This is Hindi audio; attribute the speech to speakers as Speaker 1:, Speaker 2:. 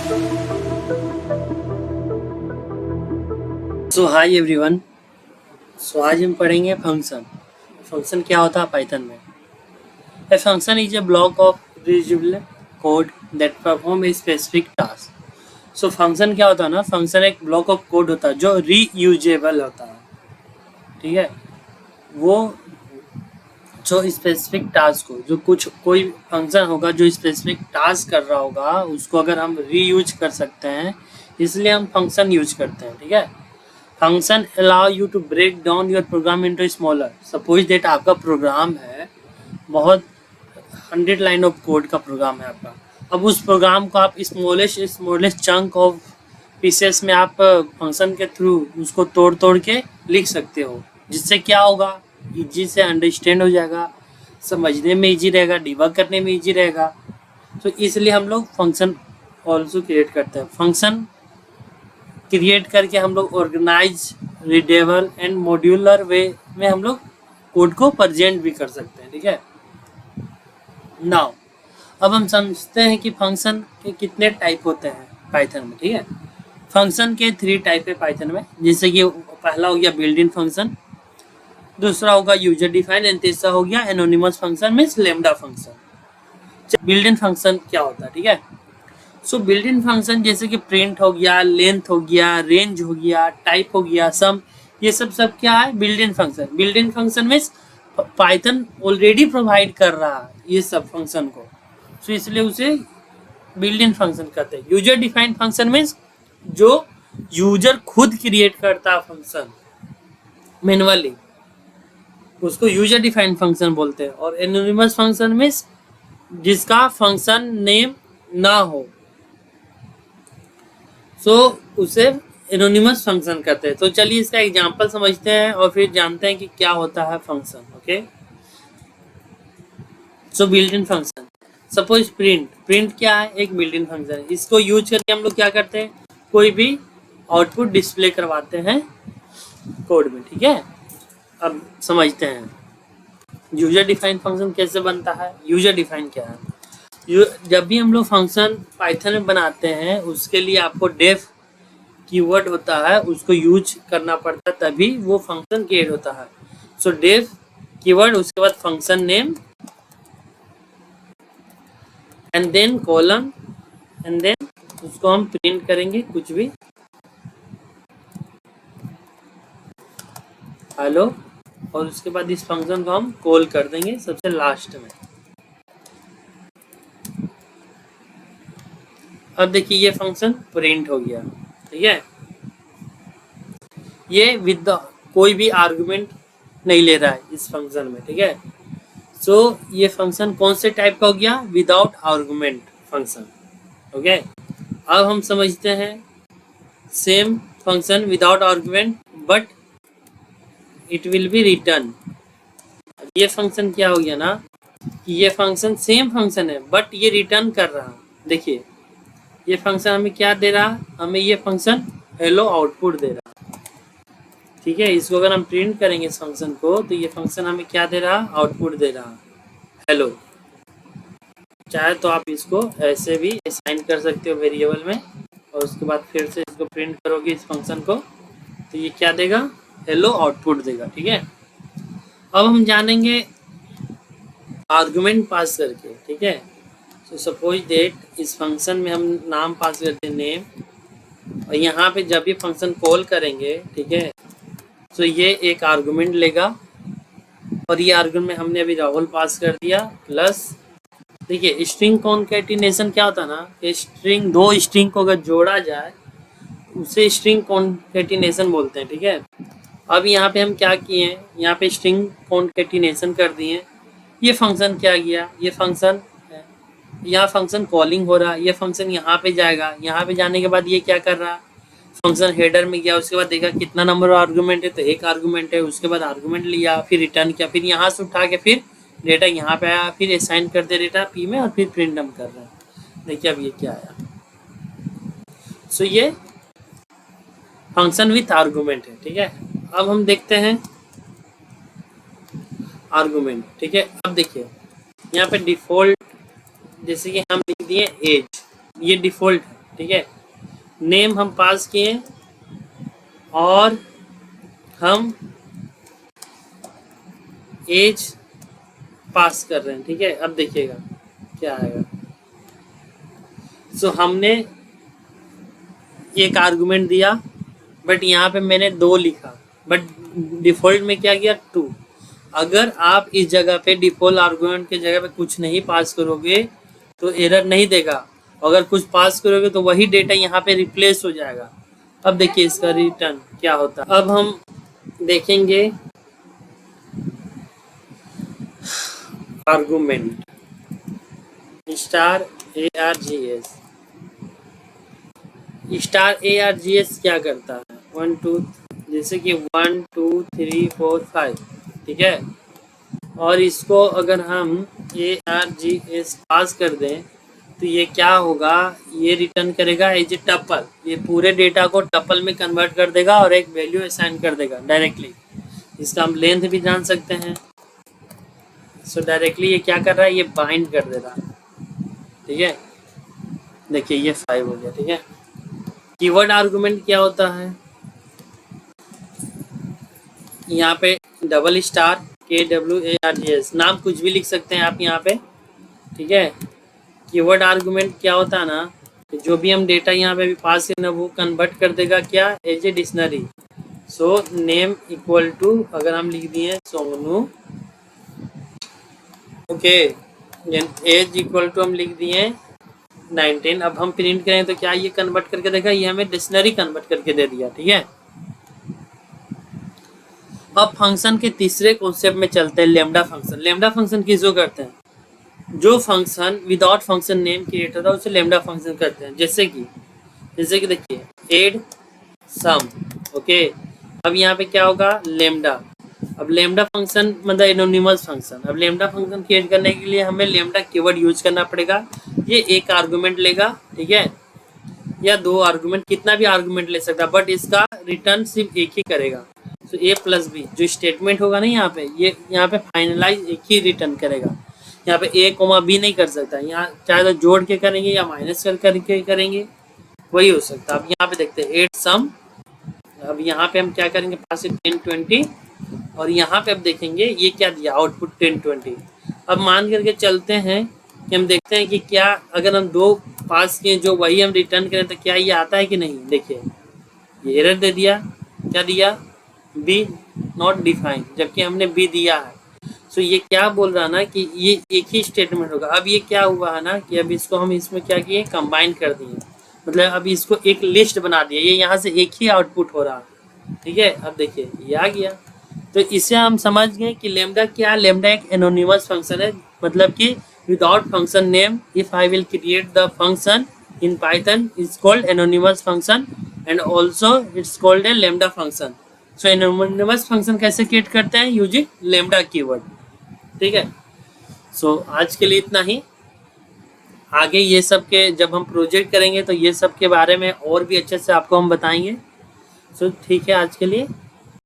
Speaker 1: सो हाय एवरीवन। सो आज हम पढ़ेंगे फंक्शन। फंक्शन क्या होता है पाइथन में? A function is a block of reusable code that perform a specific task. So function क्या होता है ना, फंक्शन एक ब्लॉक ऑफ कोड होता है जो रीयूजेबल होता है, ठीक है। वो जो स्पेसिफिक टास्क हो, जो कुछ कोई फंक्शन होगा जो स्पेसिफिक टास्क कर रहा होगा, उसको अगर हम रीयूज कर सकते हैं, इसलिए हम फंक्शन यूज करते हैं, ठीक है। Function allow you to break down your program into smaller. Suppose that आपका प्रोग्राम है, बहुत 100 लाइन ऑफ कोड का प्रोग्राम है आपका। अब उस प्रोग्राम को आप स्मॉलेस्ट चंक ऑफ पीसेस में आप फंक्शन के थ्रू उसको तोड़ तोड़ के लिख सकते हो, जिससे क्या होगा, इजी से अंडरस्टैंड हो जाएगा, समझने में इजी रहेगा, डिबग करने में इजी रहेगा। तो इसलिए हम लोग फंक्शन ऑल्सो क्रिएट करते हैं। फंक्शन क्रिएट करके हम लोग ऑर्गेनाइज, रीडेबल एंड मॉड्यूलर वे में हम लोग कोड को प्रेजेंट भी कर सकते हैं, ठीक है। नाउ अब हम समझते हैं कि फंक्शन के कितने टाइप होते हैं पाइथन में, ठीक है। फंक्शन के 3 टाइप है पाइथन में, जैसे कि पहला हो गया बिल्ट इन फंक्शन, दूसरा होगा यूजर डिफाइन एंड तीसरा हो गया anonymous function means lambda function. Built in function क्या होता है, ठीक है। सो बिल्ट इन फंक्शन जैसे कि प्रिंट हो गया, लेंथ हो गया, रेंज हो गया, टाइप हो गया, सम, ये सब क्या है, built in function. Built in function means Python already provide कर रहा है ये सब फंक्शन को, सो इसलिए उसे बिल्ट इन फंक्शन कहते हैं। यूजर डिफाइंड फंक्शन मीन्स जो यूजर खुद क्रिएट करता है फंक्शन मैनुअली, उसको यूजर डिफाइंड फंक्शन बोलते हैं। और एनोनिमस फंक्शन मीन्स जिसका फंक्शन नेम ना हो, सो उसे एनोनिमस फंक्शन कहते हैं। तो चलिए इसका एग्जांपल समझते हैं और फिर जानते हैं कि क्या होता है function, okay. So built in function, suppose print क्या है, एक बिल्ट इन फंक्शन है। इसको यूज करके हम लोग क्या करते हैं, कोई भी आउटपुट डिस्प्ले करवाते हैं कोड में, ठीक है। अब समझते हैं यूजर डिफाइंड फंक्शन कैसे बनता है। यूजर डिफाइंड क्या है, जब भी हम लोग फंक्शन पाइथन में बनाते हैं, उसके लिए आपको डेफ कीवर्ड होता है, उसको यूज करना पड़ता है, तभी वो फंक्शन क्रिएट होता है। सो डेफ कीवर्ड, उसके बाद function name and then column and then उसको हम प्रिंट करेंगे कुछ भी, हेलो, और उसके बाद इस फंक्शन को हम कॉल कर देंगे सबसे लास्ट में। अब देखिए ये फंक्शन प्रिंट हो गया, ठीक है। ये विद कोई भी आर्गुमेंट नहीं ले रहा है इस फंक्शन में, ठीक है। सो ये फंक्शन कौन से टाइप का हो गया, विदाउट आर्गुमेंट फंक्शन, ओके। अब हम समझते हैं same function without argument but it will be return. ये फंक्शन क्या हो गया ना, कि ये फंक्शन सेम फंक्शन है बट ये रिटर्न कर रहा है। देखिए ये फंक्शन हमें क्या दे रहा, हमें ये फंक्शन हेलो आउटपुट दे रहा, ठीक है। इसको अगर हम प्रिंट करेंगे इस फंक्शन को, तो ये फंक्शन हमें क्या दे रहा, आउटपुट दे रहा, हेलो। चाहे तो आप इसको ऐसे भी असाइन कर सकते हो वेरिएबल में, और उसके बाद फिर से इसको प्रिंट करोगे इस फंक्शन को, तो ये क्या देगा, हेलो आउटपुट देगा, ठीक है। अब हम जानेंगे आर्गुमेंट पास करके, ठीक है। तो सपोज डेट इस फंक्शन में हम नाम पास करते हैं नेम, और यहाँ पे जब भी फंक्शन कॉल करेंगे, ठीक है, तो ये एक आर्गुमेंट लेगा, और ये आर्गुमेंट हमने अभी राहुल पास कर दिया प्लस, देखिए स्ट्रिंग कॉन्कैटिनेशन क्या होता है ना, कि स्ट्रिंग, दो स्ट्रिंग को अगर जोड़ा जाए उसे स्ट्रिंग कॉन्कैटिनेशन बोलते हैं, ठीक है। अब यहाँ पे हम क्या किए हैं, यहाँ पे स्ट्रिंग कॉन्कैटिनेशन कर दिए। ये फंक्शन क्या किया, ये फंक्शन, यहाँ फंक्शन कॉलिंग हो रहा है, ये फंक्शन यहाँ पे जाएगा, यहाँ पे जाने के बाद ये क्या कर रहा, फंक्शन हेडर में गया, उसके बाद देखा कितना नंबर आर्गुमेंट है, तो एक आर्गुमेंट है, उसके बाद आर्गुमेंट लिया, फिर रिटर्न किया, फिर यहाँ से उठा के फिर डेटा यहाँ पे आया, फिर असाइन कर दे डेटा पी में, और फिर प्रिंट हम कर रहे हैं। देखिए अब ये क्या आया, सो ये फंक्शन विथ आर्गुमेंट है, ठीक है। अब हम देखते हैं आर्गुमेंट, ठीक है। अब देखिए यहाँ पे डिफॉल्ट, जैसे कि हम लिख दिए एज, ये डिफॉल्ट है, ठीक है। नेम हम पास किए और हम एज पास कर रहे हैं, ठीक है। अब देखिएगा क्या आएगा। सो हमने एक आर्गुमेंट दिया, बट यहाँ पे मैंने 2 लिखा, बट डिफॉल्ट में क्या किया 2। अगर आप इस जगह पे डिफॉल्ट आर्गुमेंट के जगह पे कुछ नहीं पास करोगे तो एरर नहीं देगा, अगर कुछ पास करोगे तो वही डेटा यहाँ पे रिप्लेस हो जाएगा। अब देखिए इसका रिटर्न क्या होता है। अब हम देखेंगे argument star ARGS। Star ARGS क्या करता है, 1 2 जैसे कि 1 2 3 4 5, ठीक है। और इसको अगर हम ARGS पास कर दें तो ये क्या होगा, ये रिटर्न करेगा एज ए टपल। ये पूरे डेटा को टपल में कन्वर्ट कर देगा और एक वैल्यू असाइन कर देगा डायरेक्टली। इसका हम लेंथ भी जान सकते हैं। सो डायरेक्टली ये क्या कर रहा है, ये बाइंड कर दे रहा है, ठीक है। देखिए ये 5 हो गया, ठीक है। कीवर्ड आर्गुमेंट क्या होता है, यहाँ पे डबल स्टार KWARGS, नाम कुछ भी लिख सकते हैं आप यहाँ पे, ठीक है। कीवर्ड आर्गुमेंट क्या होता है ना, कि जो भी हम डेटा यहाँ पे भी पास है ना वो कन्वर्ट कर देगा क्या, as a dictionary. So name equal to अगर हम लिख दिए Sonu, okay, age equal to हम लिख दिए 19। अब हम प्रिंट करें तो क्या ये कन्वर्ट करके देगा, ये हमें डिक्शनरी कन्वर्ट करके दे दिया, ठीक है। अब फंक्शन के तीसरे कॉन्सेप्ट में चलते हैं, लेमडा फंक्शन। लेमडा फंक्शन किसको करते हैं, जो function without function name create होता है उसे लेमडा फंक्शन करते हैं। जैसे कि देखिए एड सम, ओके। अब यहाँ पे क्या होगा, लेमडा। अब लेमडा फंक्शन मतलब एनोनिमस फंक्शन। अब लेमडा फंक्शन क्रिएट करने के लिए हमें लेमडा कीवर्ड यूज करना पड़ेगा। ये एक आर्गुमेंट लेगा, ठीक है, या 2 आर्गुमेंट, कितना भी आर्गुमेंट ले सकता है, बट इसका रिटर्न सिर्फ एक ही करेगा। तो A प्लस बी जो स्टेटमेंट होगा ना यहाँ पे, ये यहाँ पे फाइनलाइज एक ही रिटर्न करेगा। यहाँ पे A कोमा B नहीं कर सकता, यहाँ चाहे तो जोड़ के करेंगे या माइनस करके करेंगे, वही हो सकता है। अब यहाँ पे देखते हैं एड सम। अब यहाँ पे हम क्या करेंगे, पास 10 20, और यहाँ पे अब देखेंगे ये क्या दिया, आउटपुट 10 20। अब मान करके चलते हैं कि हम देखते हैं कि क्या अगर हम 2 पास किए जो वही हम रिटर्न करें तो क्या ये आता है कि नहीं। देखिए ये एरर दे दिया, क्या दिया, बी नॉट डिफाइंड, जबकि हमने बी दिया है। सो ये क्या बोल रहा है ना कि ये एक ही स्टेटमेंट होगा। अब ये क्या हुआ है ना कि अब इसको हम इसमें क्या किए, कंबाइन कर दिए, मतलब अब इसको एक लिस्ट बना दिया, ये यहाँ से एक ही आउटपुट हो रहा है, ठीक है। अब देखिए ये आ गया। तो इससे हम समझ गए कि लेमडा क्या, लेमडा एक एनोनिमस फंक्शन है, मतलब कि without function name if I will create the function in Python is called anonymous function and also it's called a lambda function. So anonymous function कैसे क्रिएट करते हैं, यूजिंग लेमडा कीवर्ड, ठीक है। सो आज के लिए इतना ही। आगे ये सब के जब हम प्रोजेक्ट करेंगे तो ये सब के बारे में और भी अच्छे से आपको हम बताएंगे। सो ठीक है आज के लिए।